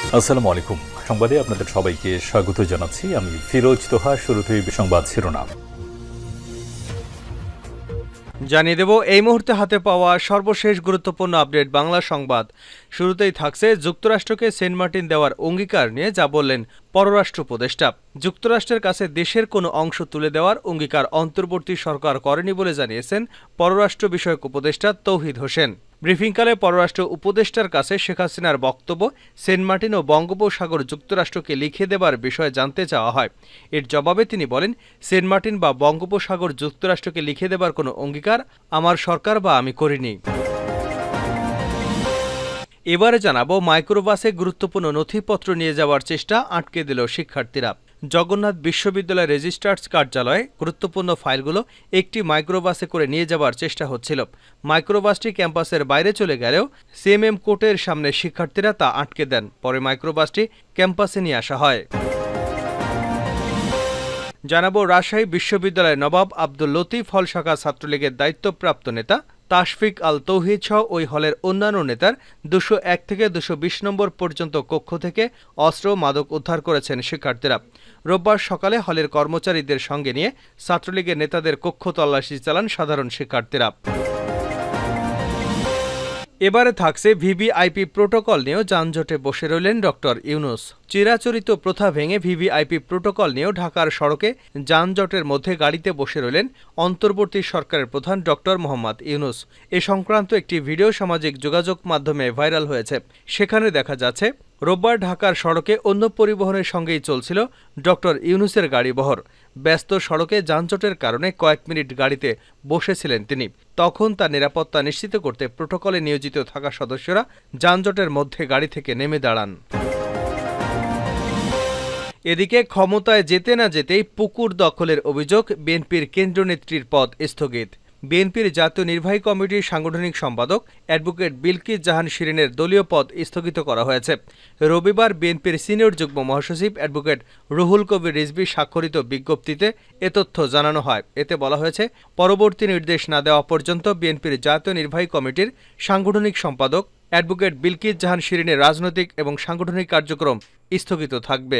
আসসালামু আলাইকুম। সংবাদে আপনাদের সবাইকে স্বাগত জানাচ্ছি। আমি ফিরোজ তোহা। শুরুতেই সংবাদ শিরোনাম জানিয়ে দেব এই মুহূর্তে হাতে পাওয়া সর্বশেষ গুরুত্বপূর্ণ আপডেট বাংলা সংবাদ। শুরুতেই থাকছে যুক্তরাষ্ট্রকে সেন্ট মার্টিন দেওয়ার অঙ্গীকার নিয়ে যা বললেন পররাষ্ট্র উপদেষ্টা। যুক্তরাষ্ট্রের কাছে দেশের কোনো অংশ তুলে দেওয়ার অঙ্গীকার অন্তর্বর্তী সরকার করেনি বলে জানিয়েছেন পররাষ্ট্র বিষয়ক উপদেষ্টা তৌহিদ হোসেন। ব্রিফিংকালে পররাষ্ট্র উপদেষ্টার কাছে শেখ হাসিনার বক্তব্য সেন্ট মার্টিন ও বঙ্গোপসাগর যুক্তরাষ্ট্রকে লিখে দেবার বিষয়ে জানতে চাওয়া হয়। এর জবাবে তিনি বলেন, সেন্ট মার্টিন বা বঙ্গোপসাগর যুক্তরাষ্ট্রকে লিখে দেবার কোনো অঙ্গীকার আমার সরকার বা আমি করিনি। এবারে জানাবো মাইক্রোবাসে গুরুত্বপূর্ণ নথিপত্র নিয়ে যাওয়ার চেষ্টা আটকে দিল শিক্ষার্থীরা। জগন্নাথ বিশ্ববিদ্যালয় রেজিস্ট্রার্স কার্যালয়ে গুরুত্বপূর্ণ ফাইলগুলো একটি মাইক্রোবাসে করে নিয়ে যাওয়ার চেষ্টা হচ্ছিল। মাইক্রোবাসটি ক্যাম্পাসের বাইরে চলে গেলেও সিএমএম কোর্টের সামনে শিক্ষার্থীরা তা আটকে দেন। পরে মাইক্রোবাসটি ক্যাম্পাসে নিয়ে আসা হয়। জানাবো রাজশাহী বিশ্ববিদ্যালয়ের নবাব আব্দুল লতিফ হল শাখা ছাত্রলীগের দায়িত্বপ্রাপ্ত নেতা তাশফিক আল তৌহিদ সহ ওই হলের অন্যান্য নেতার 201 থেকে 220 নম্বর পর্যন্ত কক্ষ থেকে অস্ত্র মাদক উদ্ধার করেছেন শিক্ষার্থীরা। রোববার সকালে হলের কর্মচারীদের সঙ্গে নিয়ে ছাত্রলীগের নেতাদের কক্ষ তল্লাশি চালান সাধারণ শিক্ষার্থীরা। এবারে থাকছে ভিভিআইপি প্রোটোকল নিয়েও যানজটে বসে রইলেন ডক্টর ইউনূস। চিরাচরিত প্রথা ভেঙে ভিভিআইপি প্রোটোকল নিয়েও ঢাকার সড়কে যানজটের মধ্যে গাড়িতে বসে রইলেন অন্তর্বর্তী সরকারের প্রধান ডক্টর মোহাম্মদ ইউনূস। এ সংক্রান্ত একটি ভিডিও সামাজিক যোগাযোগ মাধ্যমে ভাইরাল হয়েছে। সেখানে দেখা যাচ্ছে রোববার ঢাকার সড়কে অন্য পরিবহনের সঙ্গেই চলছিল ডক্টর ইউনূসের গাড়িবহর। ব্যস্ত সড়কে যানজটের কারণে কয়েক মিনিট গাড়িতে বসেছিলেন তিনি। তখন তার নিরাপত্তা নিশ্চিত করতে প্রোটোকলে নিয়োজিত থাকা সদস্যরা যানজটের মধ্যে গাড়ি থেকে নেমে দাঁড়ান। এদিকে ক্ষমতায় যেতে না যেতেই পুকুর দখলের অভিযোগ বিএনপির কেন্দ্রীয় নেত্রীর পদ স্থগিত। বিএনপির জাতীয় নির্বাহী কমিটির সাংগঠনিক সম্পাদক অ্যাডভোকেট বিলকিস জাহান শিরিনের দলীয় পদ স্থগিত করা হয়েছে। রবিবার বিএনপির সিনিয়র যুগ্ম মহাসচিব অ্যাডভোকেট রুহুল কবির রিজভী স্বাক্ষরিত বিজ্ঞপ্তিতে এ তথ্য জানানো হয়। এতে বলা হয়েছে, পরবর্তী নির্দেশ না দেওয়া পর্যন্ত বিএনপির জাতীয় নির্বাহী কমিটির সাংগঠনিক সম্পাদক অ্যাডভোকেট বিলকিস জাহান শিরিনের রাজনৈতিক এবং সাংগঠনিক কার্যক্রম স্থগিত থাকবে।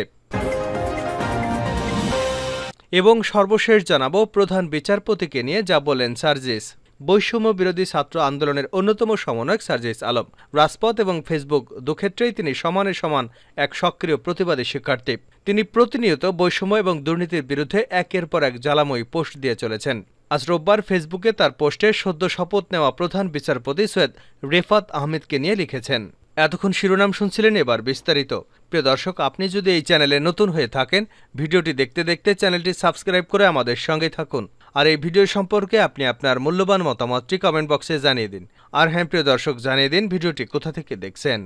এবং সর্বশেষ জানাবো প্রধান বিচারপতিকে নিয়ে যা বলেন সার্জিস। বৈষম্য বিরোধী ছাত্র আন্দোলনের অন্যতম সমন্বয়ক সার্জিস আলম। রাজপথ এবং ফেসবুক দুক্ষেত্রেই তিনি সমানে সমান এক সক্রিয় প্রতিবাদী শিক্ষার্থী। তিনি প্রতিনিয়ত বৈষম্য এবং দুর্নীতির বিরুদ্ধে একের পর এক জ্বালাময়ী পোস্ট দিয়ে চলেছেন। আজ রোববার ফেসবুকে তার পোস্টে সদ্য শপথ নেওয়া প্রধান বিচারপতি সৈয়দ রেফাত আহমেদকে নিয়ে লিখেছেন। এতক্ষণ শিরোনাম শুনছিলেন, এবার বিস্তারিত। প্রিয় দর্শক, আপনি যদি এই চ্যানেলে নতুন হয়ে থাকেন, ভিডিওটি দেখতে দেখতে চ্যানেলটি সাবস্ক্রাইব করে আমাদের সঙ্গে থাকুন। আর এই ভিডিও সম্পর্কে আপনি আপনার মূল্যবান মতামতটি কমেন্ট বক্সে জানিয়ে দিন। আর হ্যাঁ প্রিয় দর্শক, জানিয়ে দিন ভিডিওটি কোথা থেকে দেখছেন।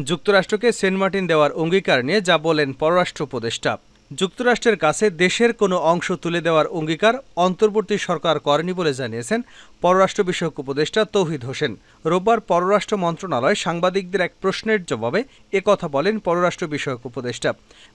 যুক্তরাষ্ট্রকে সেন্ট মার্টিন দেওয়ার অঙ্গীকার নিয়ে যা বলেন পররাষ্ট্র উপদেষ্টা। যুক্তরাষ্ট্রের কাছে দেশের কোনো অংশ তুলে দেওয়ার অঙ্গীকার অন্তর্বর্তী সরকার করেনি বলে জানিয়েছেন পররাষ্ট্র বিষয়ক উপদেষ্টা তৌহিদ হোসেন। রোববার পররাষ্ট্র মন্ত্রণালয় সাংবাদিকদের এক প্রশ্নের জবাবে একথা বলেন পররাষ্ট্র বিষয়ক উপদেষ্টা।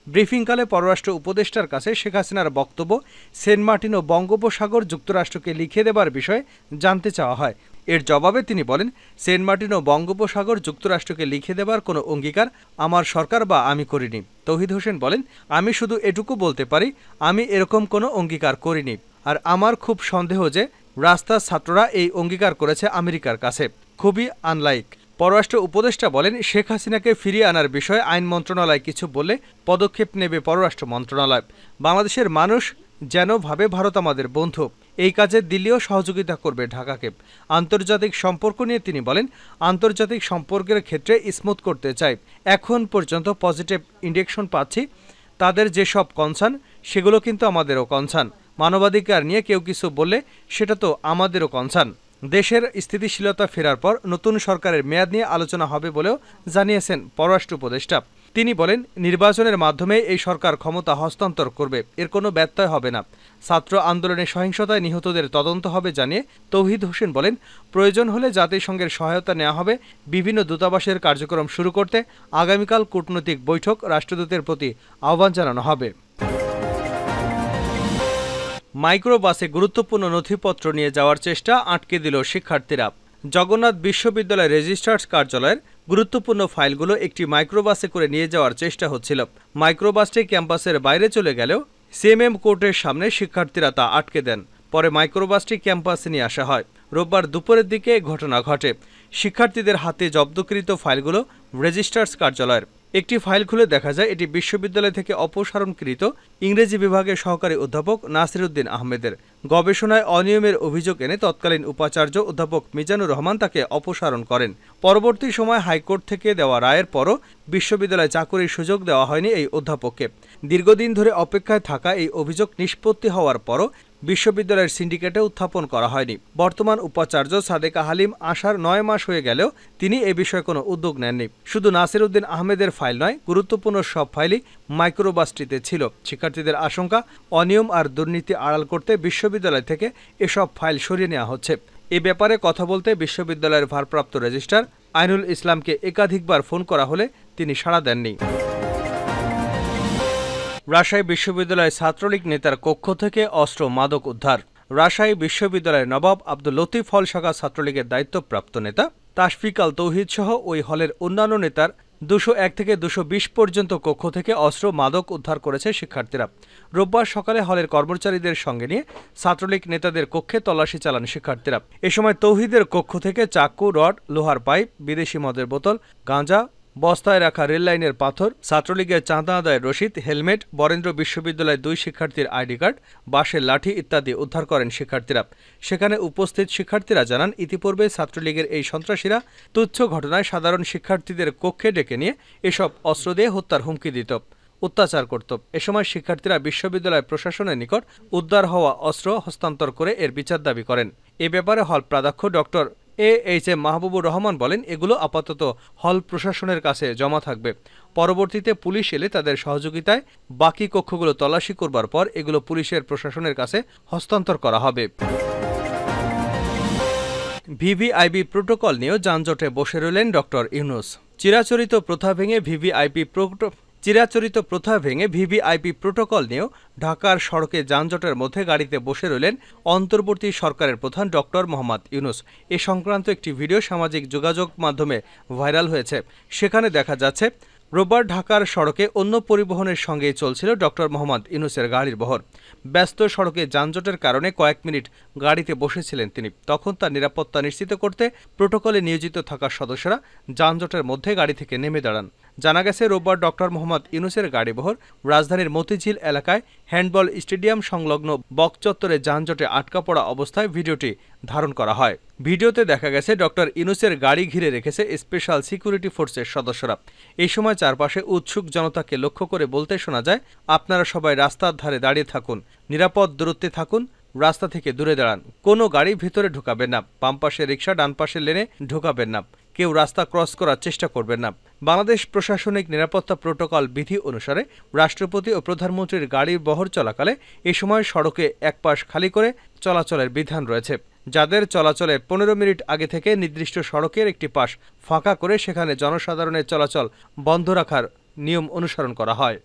ব্রিফিংকালে পররাষ্ট্র উপদেষ্টার কাছে শেখ হাসিনার বক্তব্য সেন্ট মার্টিন ও বঙ্গোপসাগর যুক্তরাষ্ট্রকে লিখে দেবার বিষয়ে জানতে চাওয়া হয়। এর জবাবে তিনি বলেন, সেন্ট মার্টিন ও বঙ্গোপসাগর যুক্তরাষ্ট্রকে লিখে দেবার কোনো অঙ্গীকার আমার সরকার বা আমি করিনি। তৌহিদ হোসেন বলেন, আমি শুধু এটুকু বলতে পারি, আমি এরকম কোনো অঙ্গীকার করিনি। আর আমার খুব সন্দেহ যে রাস্তার ছাত্ররা এই অঙ্গীকার করেছে আমেরিকার কাছে। খুবই আনলাইক। পররাষ্ট্র উপদেষ্টা বলেন, শেখ হাসিনাকে ফিরিয়ে আনার বিষয়ে আইন মন্ত্রণালয় কিছু বললে পদক্ষেপ নেবে পররাষ্ট্র মন্ত্রণালয়। বাংলাদেশের মানুষ যেন ভাবে ভারত আমাদের বন্ধু। এই কাজে দিল্লিও সহযোগিতা করবে ঢাকাকে। আন্তর্জাতিক সম্পর্ক নিয়ে তিনি বলেন, আন্তর্জাতিক সম্পর্কের ক্ষেত্রে স্মুথ করতে চাই। এখন পর্যন্ত পজিটিভ ইন্ডিকেশন পাচ্ছি। তাদের যেসব কনসার্ন সেগুলো কিন্তু আমাদেরও কনসার্ন। মানবাধিকার নিয়ে কেউ কিছু বললে সেটা তো আমাদেরও কনসার্ন। দেশের স্থিতিশীলতা ফেরার পর নতুন সরকারের মেয়াদ নিয়ে আলোচনা হবে বলেও জানিয়েছেন পররাষ্ট্র উপদেষ্টা। তিনি বলেন, নির্বাচনের মাধ্যমে এই সরকার ক্ষমতা হস্তান্তর করবে, এর কোনো ব্যত্যয় হবে না। ছাত্র আন্দোলনে সহিংসতায় নিহতদের তদন্ত হবে জানিয়ে তৌহিদ হোসেন বলেন, প্রয়োজন হলে জাতিসংঘের সহায়তা নেওয়া হবে। বিভিন্ন দূতাবাসের কার্যক্রম শুরু করতে আগামীকাল কূটনৈতিক বৈঠক রাষ্ট্রদূতের প্রতি আহ্বান জানানো হবে। মাইক্রোবাসে গুরুত্বপূর্ণ নথিপত্র নিয়ে যাওয়ার চেষ্টা আটকে দিল শিক্ষার্থীরা। জগন্নাথ বিশ্ববিদ্যালয় রেজিস্ট্রার্স কার্যালয়ের গুরুত্বপূর্ণ ফাইলগুলো একটি মাইক্রোবাসে করে নিয়ে যাওয়ার চেষ্টা হচ্ছিল। মাইক্রোবাসটি ক্যাম্পাসের বাইরে চলে গেলেও সিএমএম কোর্টের সামনে শিক্ষার্থীরা তা আটকে দেন। পরে মাইক্রোবাসটি ক্যাম্পাসে নিয়ে আসা হয়। রোববার দুপুরের দিকে ঘটনা ঘটে। শিক্ষার্থীদের হাতে জব্দকৃত ফাইলগুলো রেজিস্ট্রার্স কার্যালয়ের। একটি ফাইল খুলে দেখা যায় এটি বিশ্ববিদ্যালয় থেকে অপসারণকৃত ইংরেজি বিভাগের সহকারী অধ্যাপক নাসিরউদ্দিন আহমেদের। গবেষণায় অনিয়মের অভিযোগ এনে তৎকালীন উপাচার্য অধ্যাপক মিজানুর রহমান তাকে অপসারণ করেন। পরবর্তী সময় হাইকোর্ট থেকে দেওয়া রায়ের পরও বিশ্ববিদ্যালয়ে চাকরির সুযোগ দেওয়া হয়নি এই অধ্যাপককে। দীর্ঘদিন ধরে অপেক্ষায় থাকা এই অভিযোগ নিষ্পত্তি হওয়ার পরও বিশ্ববিদ্যালয়ের সিন্ডিকেটে উত্থাপন করা হয়নি। বর্তমান উপাচার্য সাদেকা হালিম আসার 9 মাস হয়ে গেলেও তিনি এ বিষয়ে কোনো উদ্যোগ নেননি। শুধু নাসিরউদ্দিন আহমেদের ফাইল নয়, গুরুত্বপূর্ণ সব ফাইলই মাইক্রোবাসটিতে ছিল। শিক্ষার্থীদের আশঙ্কা, অনিয়ম আর দুর্নীতি আড়াল করতে বিশ্ববিদ্যালয় থেকে এসব ফাইল সরিয়ে নেওয়া হচ্ছে। এ ব্যাপারে কথা বলতে বিশ্ববিদ্যালয়ের ভারপ্রাপ্ত রেজিস্ট্রার আইনুল ইসলামকে একাধিকবার ফোন করা হলে তিনি সাড়া দেননি। রাজশাহী বিশ্ববিদ্যালয়ের ছাত্রলীগ নেতার কক্ষ থেকে অস্ত্র মাদক উদ্ধার। রাজশাহী বিশ্ববিদ্যালয়ের নবাব আব্দুল লতিফ হল শাখা ছাত্রলীগের দায়িত্বপ্রাপ্ত নেতা তাশফিক আল তৌহিদ সহ ওই হলের অন্যান্য নেতার 201 থেকে 220 পর্যন্ত কক্ষ থেকে অস্ত্র মাদক উদ্ধার করেছে শিক্ষার্থীরা। রোববার সকালে হলের কর্মচারীদের সঙ্গে নিয়ে ছাত্রলীগ নেতাদের কক্ষে তল্লাশি চালান শিক্ষার্থীরা। এ সময় তৌহিদের কক্ষ থেকে চাকু, রড, লোহার পাইপ, বিদেশি মদের বোতল, গাঁজা, বস্তায় রাখা রেললাইনের পাথর, ছাত্রলীগের চাঁদা আদায়ের রসিদ, হেলমেট, বরেন্দ্র বিশ্ববিদ্যালয়ের 2 শিক্ষার্থীর আইডি কার্ড, বাঁশের লাঠি ইত্যাদি উদ্ধার করেন শিক্ষার্থীরা। সেখানে উপস্থিত শিক্ষার্থীরা জানান, ইতিপূর্বে ছাত্রলীগের এই সন্ত্রাসীরা তুচ্ছ ঘটনায় সাধারণ শিক্ষার্থীদের কক্ষে ডেকে নিয়ে এসব অস্ত্র দিয়ে হত্যার হুমকি দিত, অত্যাচার করত। এ সময় শিক্ষার্থীরা বিশ্ববিদ্যালয় প্রশাসনের নিকট উদ্ধার হওয়া অস্ত্র হস্তান্তর করে এর বিচার দাবি করেন। এ ব্যাপারে হল প্রাধ্যক্ষ ডক্টর AHM মাহবুবুর রহমান বলেন, এগুলো আপাতত হল প্রশাসনের কাছে জমা থাকবে। পরবর্তীতে পুলিশ এলে তাদের সহযোগিতায় বাকি কক্ষগুলো তল্লাশি করবার পর এগুলো পুলিশের প্রশাসনের কাছে হস্তান্তর করা হবে। ভিভিআইপি প্রোটোকল নিয়েও যানজটে বসে রইলেন ডক্টর ইউনূস। চিরাচরিত প্রথা ভেঙে ভিভিআইপি প্রোটোকল নিয়েও ঢাকার সড়কে যানজটের মধ্যে গাড়িতে বসে রইলেন অন্তর্বর্তী সরকারের প্রধান ডক্টর মোহাম্মদ ইউনূস। এ সংক্রান্ত একটি ভিডিও সামাজিক যোগাযোগ মাধ্যমে ভাইরাল হয়েছে। সেখানে দেখা যাচ্ছে রোববার ঢাকার সড়কে অন্য পরিবহনের সঙ্গেই চলছিল ডক্টর মোহাম্মদ ইউনূসের গাড়ির বহর। ব্যস্ত সড়কে যানজটের কারণে কয়েক মিনিট গাড়িতে বসেছিলেন তিনি। তখন তার নিরাপত্তা নিশ্চিত করতে প্রোটোকলে নিয়োজিত থাকা সদস্যরা যানজটের মধ্যে গাড়ি থেকে নেমে দাঁড়ান। জানা গেছে, রোববার ডক্টর মোহাম্মদ ইউনূসের গাড়িবহর রাজধানীর মতিঝিল এলাকায় হ্যান্ডবল স্টেডিয়াম সংলগ্ন বকচত্বরে যানজটে আটকা পড়া অবস্থায় ভিডিওটি ধারণ করা হয়। ভিডিওতে দেখা গেছে ডক্টর ইউনূসের গাড়ি ঘিরে রেখেছে স্পেশাল সিকিউরিটি ফোর্সের সদস্যরা। এই সময় চারপাশে উৎসুক জনতাকে লক্ষ্য করে বলতে শোনা যায়, আপনারা সবাই রাস্তার ধারে দাঁড়িয়ে থাকুন, নিরাপদ দূরত্বে থাকুন, রাস্তা থেকে দূরে দাঁড়ান, কোনো গাড়ি ভিতরে ঢোকাবেন না, বাম পাশে রিকশা, ডান পাশের লেনে ঢোকাবেন না, কেউ রাস্তা ক্রস করার চেষ্টা করবেন না। বাংলাদেশ প্রশাসনিক নিরাপত্তা প্রোটোকল বিধি অনুসারে রাষ্ট্রপতি ও প্রধানমন্ত্রীর গাড়ির বহর চলাকালে এ সময় সড়কে এক পাশ খালি করে চলাচলের বিধান রয়েছে। যাদের চলাচলে 15 মিনিট আগে থেকে নির্দিষ্ট সড়কের একটি পাশ ফাঁকা করে সেখানে জনসাধারণের চলাচল বন্ধ রাখার নিয়ম অনুসরণ করা হয়।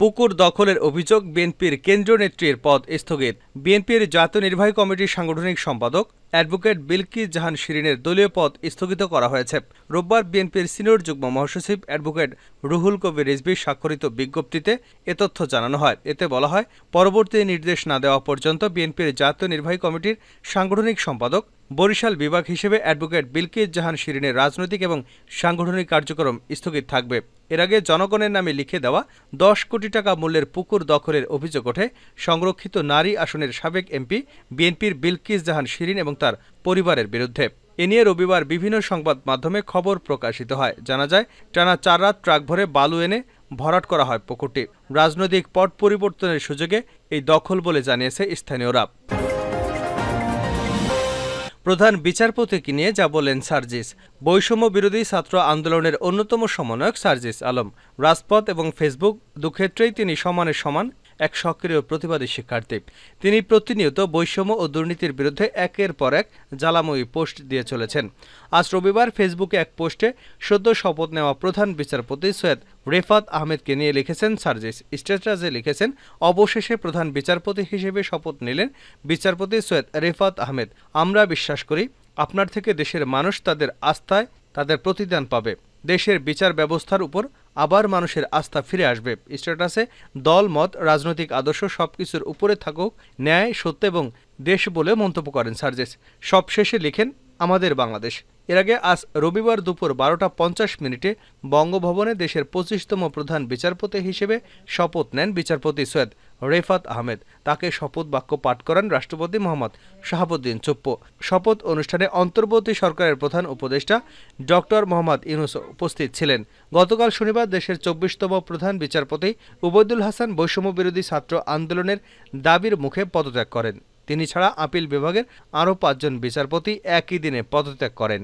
পুকুর দখলের অভিযোগ, বিএনপির কেন্দ্রীয় নেত্রীর পদ স্থগিত। বিএনপির জাতীয় নির্বাহী কমিটির সাংগঠনিক সম্পাদক অ্যাডভোকেট বিলকিস জাহান শিরিনের দলীয় পদ স্থগিত করা হয়েছে। রোববার বিএনপির সিনিয়র যুগ্ম মহাসচিব অ্যাডভোকেট রুহুল কবির রিজভীর স্বাক্ষরিত বিজ্ঞপ্তিতে এ তথ্য জানানো হয়। এতে বলা হয়, পরবর্তী নির্দেশ না দেওয়া পর্যন্ত বিএনপির জাতীয় নির্বাহী কমিটির সাংগঠনিক সম্পাদক বরিশাল বিভাগ হিসেবে অ্যাডভোকেট বিলকিস জাহান শিরিনের রাজনৈতিক এবং সাংগঠনিক কার্যক্রম স্থগিত থাকবে। এর আগে জনগণের নামে লিখে দেওয়া 10 কোটি টাকা মূল্যের পুকুর দখলের অভিযোগ ওঠে সংরক্ষিত নারী আসনের সাবেক এমপি বিএনপির বিলকিস জাহান শিরিন এবং তার পরিবারের বিরুদ্ধে। এ নিয়ে রবিবার বিভিন্ন সংবাদ মাধ্যমে খবর প্রকাশিত হয়। জানা যায়, টানা 4 রাত ট্রাক ভরে বালু এনে ভরাট করা হয় পুকুরটি। রাজনৈতিক পট পরিবর্তনের সুযোগে এই দখল বলে জানিয়েছে স্থানীয়রা। প্রধান বিচারপতিকে নিয়ে যা বলেন সার্জিস। বৈষম্য বিরোধী ছাত্র আন্দোলনের অন্যতম সমন্বয়ক সার্জিস আলম। রাজপথ এবং ফেসবুক দুক্ষেত্রেই তিনি সমানে সমান এক সক্রিয় প্রতিবাদী শিক্ষার্থী। তিনি প্রতিনিয়ত বৈষম্য ও দুর্নীতির বিরুদ্ধে একের পর এক জ্বালাময়ী পোস্ট দিয়ে চলেছেন। আজ রবিবার ফেসবুকে এক পোস্টে সদ্য শপথ নেওয়া প্রধান বিচারপতি সৈয়দ রেফাত আহমেদকে নিয়ে লিখেছেন সার্জিস। স্ট্যাটাসে লিখেছেন, অবশেষে প্রধান বিচারপতি হিসেবে শপথ নিলেন বিচারপতি সৈয়দ রেফাত আহমেদ। আমরা বিশ্বাস করি আপনার থেকে দেশের মানুষ তাদের আস্থায় তাদের প্রতিদান পাবে। দেশের বিচার ব্যবস্থার উপর আবার মানুষের আস্থা ফিরে আসবে। স্ট্যাটাসে দল মত রাজনৈতিক আদর্শ সবকিছুর উপরে থাকুক ন্যায় সত্য এবং দেশ বলে মন্তব্য করেন সার্জিস। সবশেষে লিখেন, আমাদের বাংলাদেশ। এর আগে আজ রবিবার দুপুর 12:50 বঙ্গভবনে দেশের 25তম প্রধান বিচারপতি হিসেবে শপথ নেন বিচারপতি সৈয়দ রেফাত আহমেদ। তাকে শপথ বাক্য পাঠ করান রাষ্ট্রপতি মোহাম্মদ শাহাবুদ্দিন চুপ্পু। শপথ অনুষ্ঠানে অন্তর্বর্তী সরকারের প্রধান উপদেষ্টা ডক্টর মোহাম্মদ ইউনূস উপস্থিত ছিলেন। গতকাল শনিবার দেশের 24তম প্রধান বিচারপতি উবাইদুল হাসান বৈষম্য বিরোধী ছাত্র আন্দোলনের দাবির মুখে পদত্যাগ করেন। তিনি ছাড়া আপিল বিভাগের আরও 5 জন বিচারপতি একই দিনে পদত্যাগ করেন।